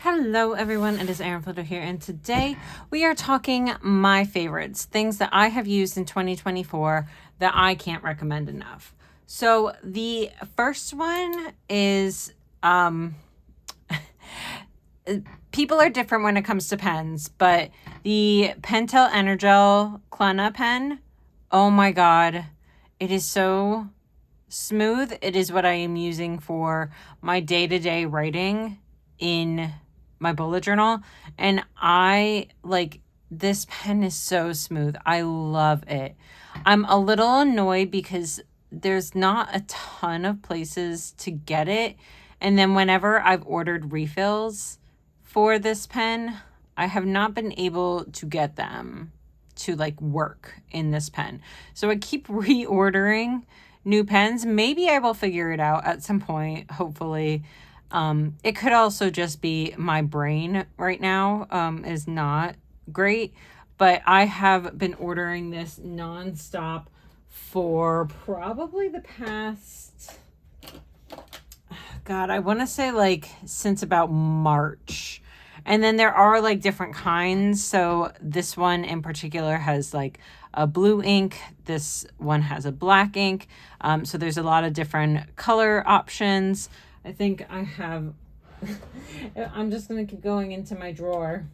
Hello everyone, it is Erin Floto here, and today we are talking my favorites, things that I have used in 2024 that I can't recommend enough. So the first one is, people are different when it comes to pens, but the Pentel Energel Clena pen, oh my god, it is so smooth. It is what I am using for my day-to-day writing in my bullet journal, and I like this pen is so smooth. I love it. I'm a little annoyed because there's not a ton of places to get it, and then whenever I've ordered refills for this pen, I have not been able to get them to like work in this pen. So I keep reordering new pens. Maybe I will figure it out at some point, hopefully. It could also just be my brain right now is not great, but I have been ordering this nonstop for probably the past, God, I want to say like since about March. And then there are like different kinds. So this one in particular has like a blue ink. This one has a black ink. So there's a lot of different color options. I think I have, I'm just going to keep going into my drawer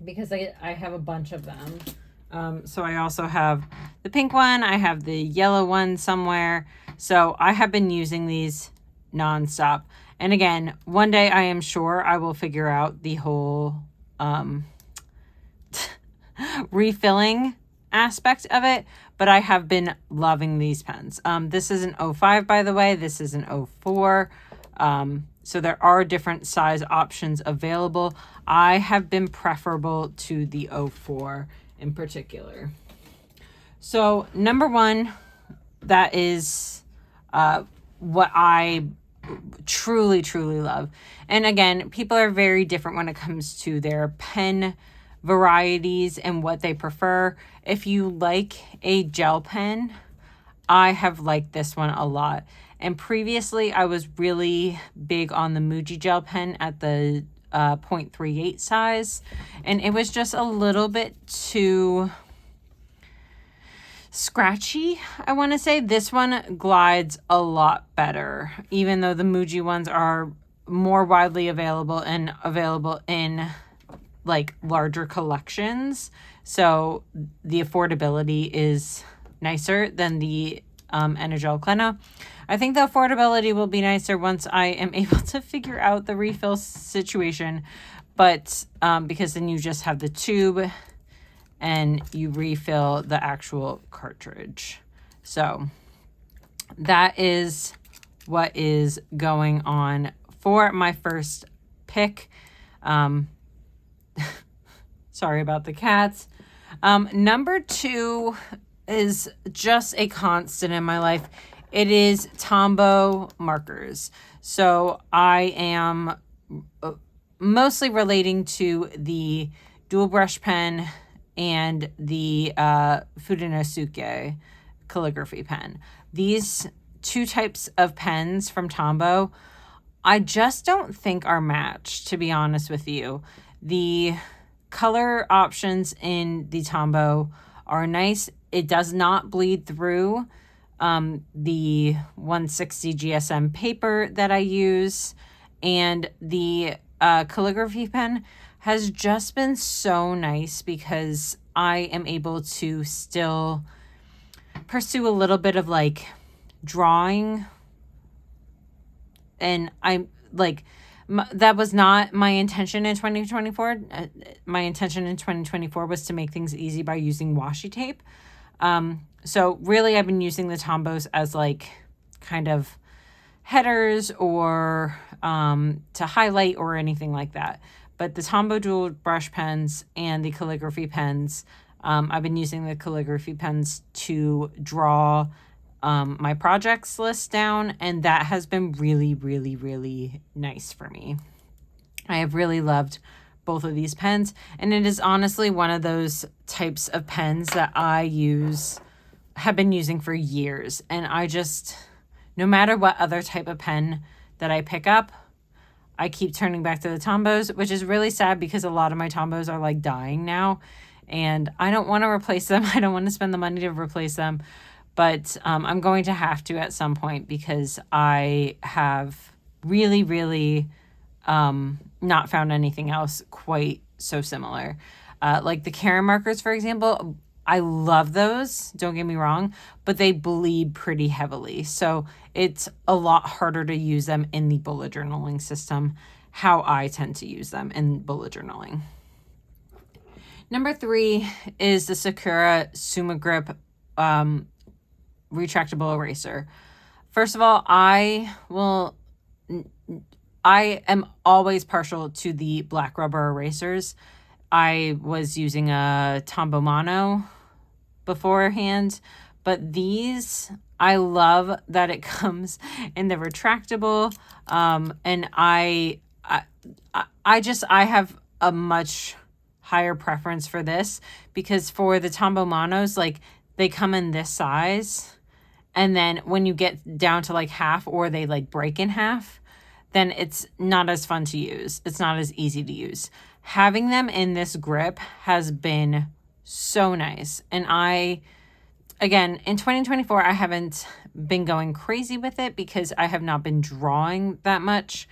because I have a bunch of them. So I also have the pink one. I have the yellow one somewhere. So I have been using these nonstop. And again, one day I am sure I will figure out the whole refilling aspect of it, but I have been loving these pens. This is an 05, by the way. This is an 04. So there are different size options available. I have been preferable to the 04 in particular. So number one, that is what I truly love. And again, people are very different when it comes to their pen varieties and what they prefer. If you like a gel pen, I have liked this one a lot. And previously I was really big on the Muji gel pen at the 0.38 size, and it was just a little bit too scratchy, I want to say. This one glides a lot better, even though the Muji ones are more widely available and available in like larger collections. So the affordability is nicer than the Energel Clena. I think the affordability will be nicer once I am able to figure out the refill situation, but because then you just have the tube and you refill the actual cartridge. So that is what is going on for my first pick. Sorry about the cats. Number two is just a constant in my life. It is tombow markers. So I am mostly relating to the dual brush pen and the Fudenosuke calligraphy pen. These two types of pens from Tombow, I just don't think are matched, to be honest with you. The color options in the Tombow are nice. It does not bleed through the 160 GSM paper that I use, and the calligraphy pen has just been so nice because I am able to still pursue a little bit of like drawing, and I'm like, that was not my intention in 2024. My intention in 2024 was to make things easy by using washi tape. So really I've been using the Tombows as like kind of headers or to highlight or anything like that. But the Tombow dual brush pens and the calligraphy pens, I've been using the calligraphy pens to draw my projects list down, and that has been really nice for me. I have really loved both of these pens, and it is honestly one of those types of pens that I have been using for years, and I just, no matter what other type of pen that I pick up, I keep turning back to the tombows, which is really sad because a lot of my tombows are like dying now and I don't want to replace them. I don't want to spend the money to replace them, but I'm going to have to at some point because I have really, really not found anything else quite so similar. Like the Karen markers, for example, I love those, don't get me wrong, but they bleed pretty heavily. So it's a lot harder to use them in the bullet journaling system, how I tend to use them in bullet journaling. Number 3 is the Sakura sumogrip retractable eraser. First of all, I am always partial to the black rubber erasers. I was using a tombow mono beforehand, but these, I love that it comes in the retractable, and I have a much higher preference for this because for the tombow monos, like they come in this size, and then when you get down to like half or they like break in half, then it's not as fun to use. It's not as easy to use. Having them in this grip has been so nice. And again, in 2024, I haven't been going crazy with it because I have not been drawing that much,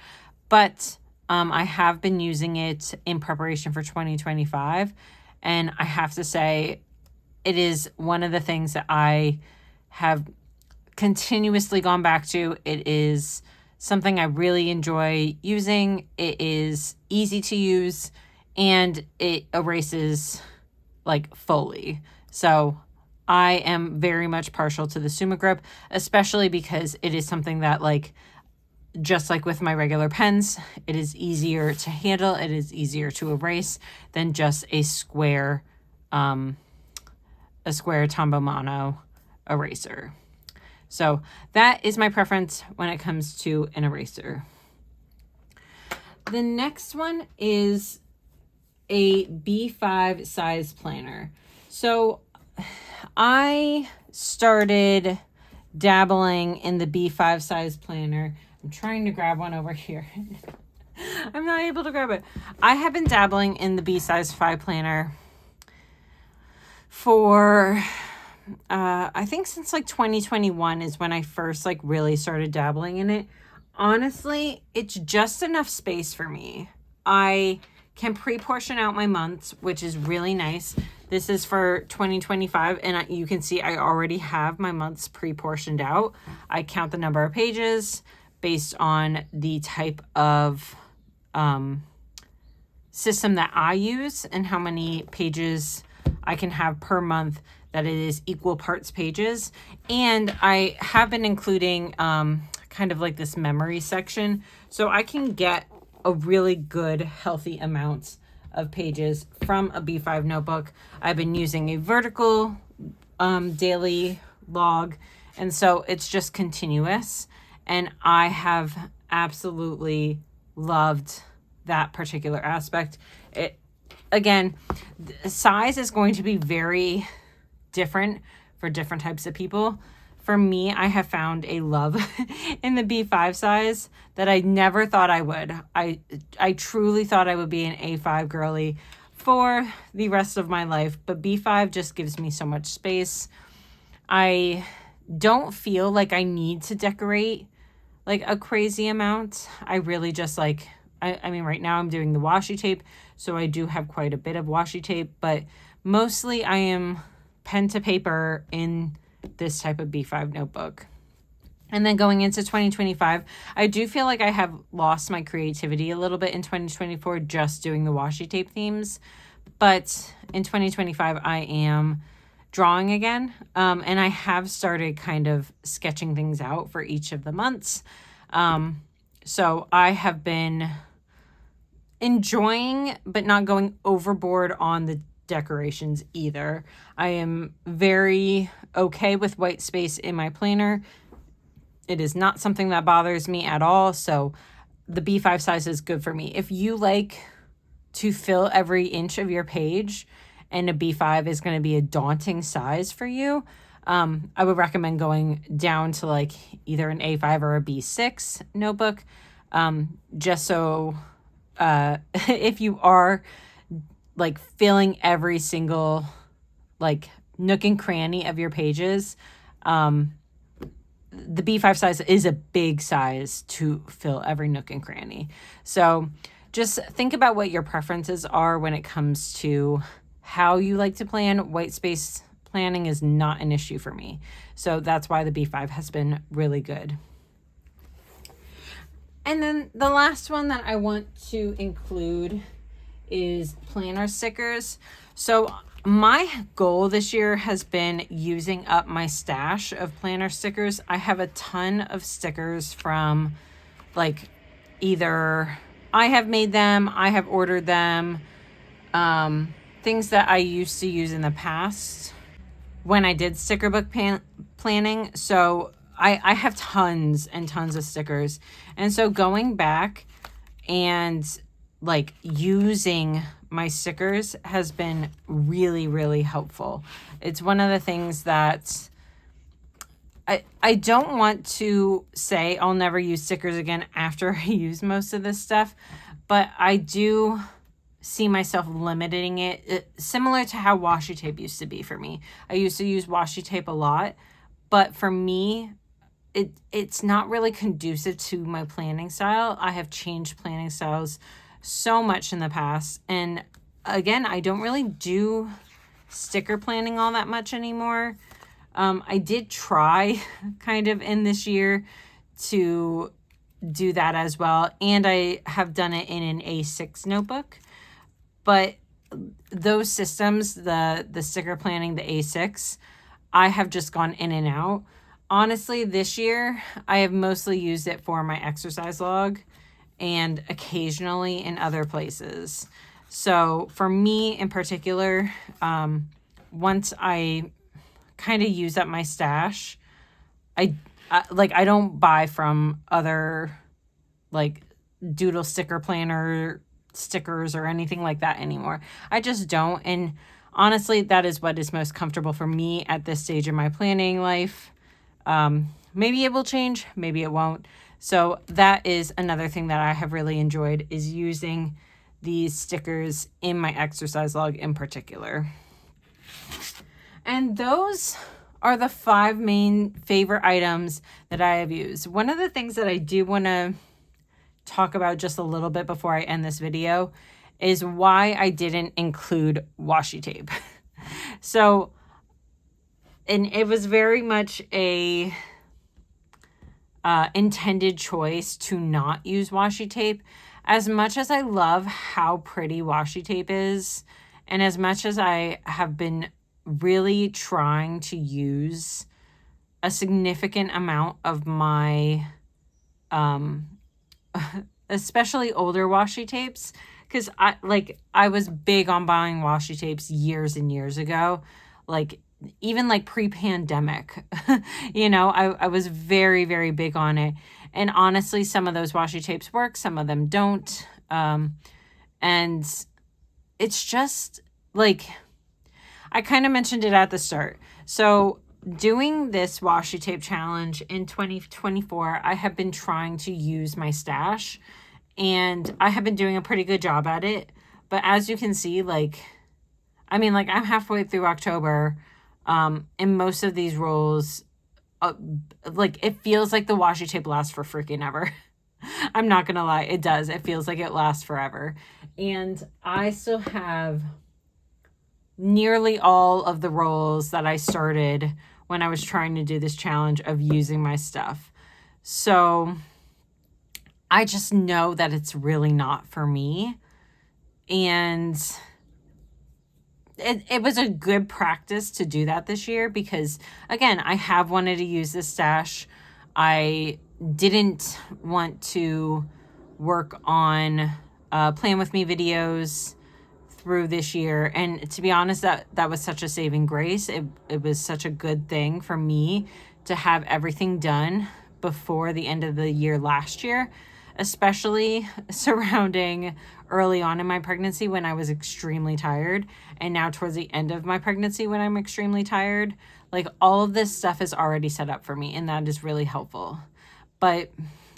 but I have been using it in preparation for 2025. And I have to say, it is one of the things that I have continuously gone back to. It is something I really enjoy using. It is easy to use and it erases like fully. So I am very much partial to the sumogrip, especially because it is something that, like, just like with my regular pens, it is easier to handle. It is easier to erase than just a square tombow mono eraser. So that is my preference when it comes to an eraser. The next one is a B5 size planner. So I started dabbling in the B5 size planner. I'm trying to grab one over here. I'm not able to grab it. I have been dabbling in the B size 5 planner for I think since like 2021 is when I first like really started dabbling in it. Honestly, it's just enough space for me. I can pre-portion out my months, which is really nice. This is for 2025, and you can see I already have my months pre-portioned out. I count the number of pages based on the type of system that I use and how many pages I can have per month, that it is equal parts pages. And I have been including kind of like this memory section, so I can get a really good healthy amount of pages from a B5 notebook. I've been using a vertical daily log, and so it's just continuous, and I have absolutely loved that particular aspect. It, again, size is going to be very different for different types of people. For me, I have found a love in the B5 size that I never thought I would. I truly thought I would be an A5 girly for the rest of my life, but B5 just gives me so much space. I don't feel like I need to decorate like a crazy amount. I really just like, I mean, right now I'm doing the washi tape, so I do have quite a bit of washi tape, but mostly I am pen to paper in this type of B5 notebook. And then going into 2025, I do feel like I have lost my creativity a little bit in 2024 just doing the washi tape themes. But in 2025, I am drawing again. And I have started kind of sketching things out for each of the months. So I have been enjoying, but not going overboard on the decorations either. I am very okay with white space in my planner. It is not something that bothers me at all. So the B5 size is good for me. If you like to fill every inch of your page and a B5 is going to be a daunting size for you, I would recommend going down to like either an A5 or a B6 notebook. just so if you are like filling every single like nook and cranny of your pages, the B5 size is a big size to fill every nook and cranny. So just think about what your preferences are when it comes to how you like to plan. White space planning is not an issue for me. So that's why the B5 has been really good. And then the last one that I want to include is planner stickers. So my goal this year has been using up my stash of planner stickers. I have a ton of stickers from like either I have made them, I have ordered them, things that I used to use in the past when I did sticker book planning. So I have tons and tons of stickers. And so going back and like using my stickers has been really, really helpful. It's one of the things that I don't want to say I'll never use stickers again after I use most of this stuff, but I do see myself limiting it, similar to how washi tape used to be for me. I used to use washi tape a lot, but for me, it's not really conducive to my planning style. I have changed planning styles so much in the past. And again, I don't really do sticker planning all that much anymore. I did try kind of in this year to do that as well. And I have done it in an A6 notebook. But those systems, the sticker planning, the A6, I have just gone in and out. Honestly, this year, I have mostly used it for my exercise log and occasionally in other places. So for me in particular, once I kind of use up my stash, I don't buy from other like doodle sticker planner stickers or anything like that anymore. I just don't. And honestly, that is what is most comfortable for me at this stage in my planning life. Maybe it will change, maybe it won't. So that is another thing that I have really enjoyed, is using these stickers in my exercise log in particular. And those are the 5 main favorite items that I have used. One of the things that I do want to talk about just a little bit before I end this video is why I didn't include washi tape. So, and it was very much a intended choice to not use washi tape. As much as I love how pretty washi tape is, and as much as I have been really trying to use a significant amount of my, especially older washi tapes, because I was big on buying washi tapes years and years ago, like even like pre-pandemic, I was very, very big on it. And honestly, some of those washi tapes work, some of them don't. And it's just like, I kind of mentioned it at the start. So doing this washi tape challenge in 2024, I have been trying to use my stash, and I have been doing a pretty good job at it. But as you can see, I'm halfway through October, and most of these rolls, it feels like the washi tape lasts for freaking ever. I'm not gonna lie, it does. It feels like it lasts forever. And I still have nearly all of the rolls that I started when I was trying to do this challenge of using my stuff. So I just know that it's really not for me. And it was a good practice to do that this year because, again, I have wanted to use this stash. I didn't want to work on Plan With Me videos through this year. And to be honest, that was such a saving grace. It was such a good thing for me to have everything done before the end of the year last year, especially surrounding early on in my pregnancy when I was extremely tired, and now towards the end of my pregnancy when I'm extremely tired. Like, all of this stuff is already set up for me, and that is really helpful. But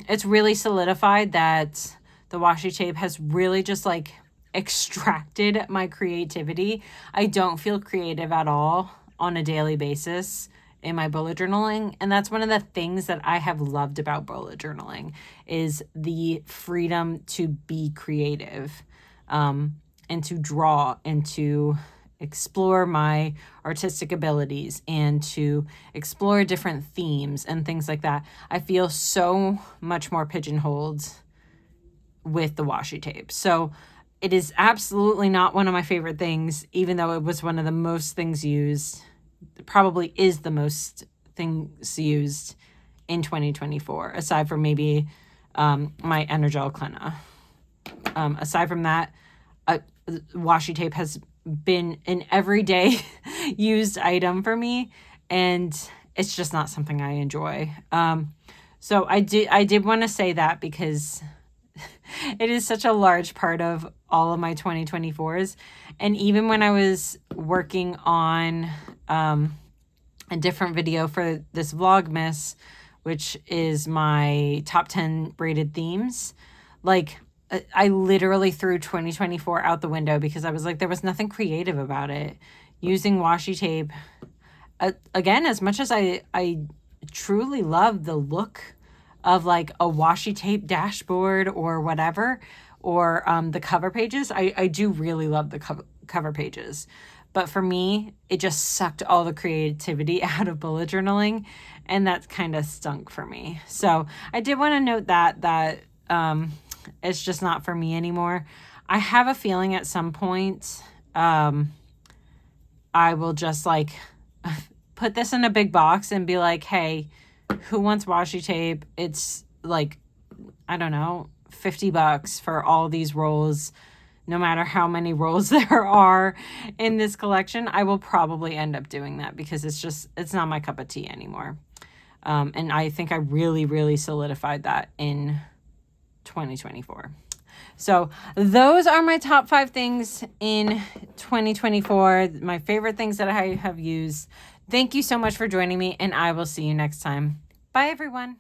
it's really solidified that the washi tape has really just like extracted my creativity. I don't feel creative at all on a daily basis in my bullet journaling. And that's one of the things that I have loved about bullet journaling is the freedom to be creative, and to draw and to explore my artistic abilities and to explore different themes and things like that. I feel so much more pigeonholed with the washi tape. So it is absolutely not one of my favorite things, even though it was one of the most things used. It probably is the most things used in 2024, aside from maybe my energel clena. Aside from that, washi tape has been an everyday used item for me, and it's just not something I enjoy. So I did want to say that because it is such a large part of all of my 2024s. And even when I was working on a different video for this Vlogmas, which is my top 10 braided themes, like I literally threw 2024 out the window because I was like, there was nothing creative about it. Using washi tape, again, as much as I truly love the look of like a washi tape dashboard or whatever, or the cover pages, I do really love the cover pages. But for me, it just sucked all the creativity out of bullet journaling, and that kind of stunk for me. So I did want to note that it's just not for me anymore. I have a feeling at some point I will just like put this in a big box and be like, hey, who wants washi tape? It's like, I don't know, $50 for all these rolls. No matter how many rolls there are in this collection, I will probably end up doing that because it's not my cup of tea anymore. And I think I really, really solidified that in 2024. So those are my top 5 things in 2024, my favorite things that I have used. Thank you so much for joining me, and I will see you next time. Bye, everyone.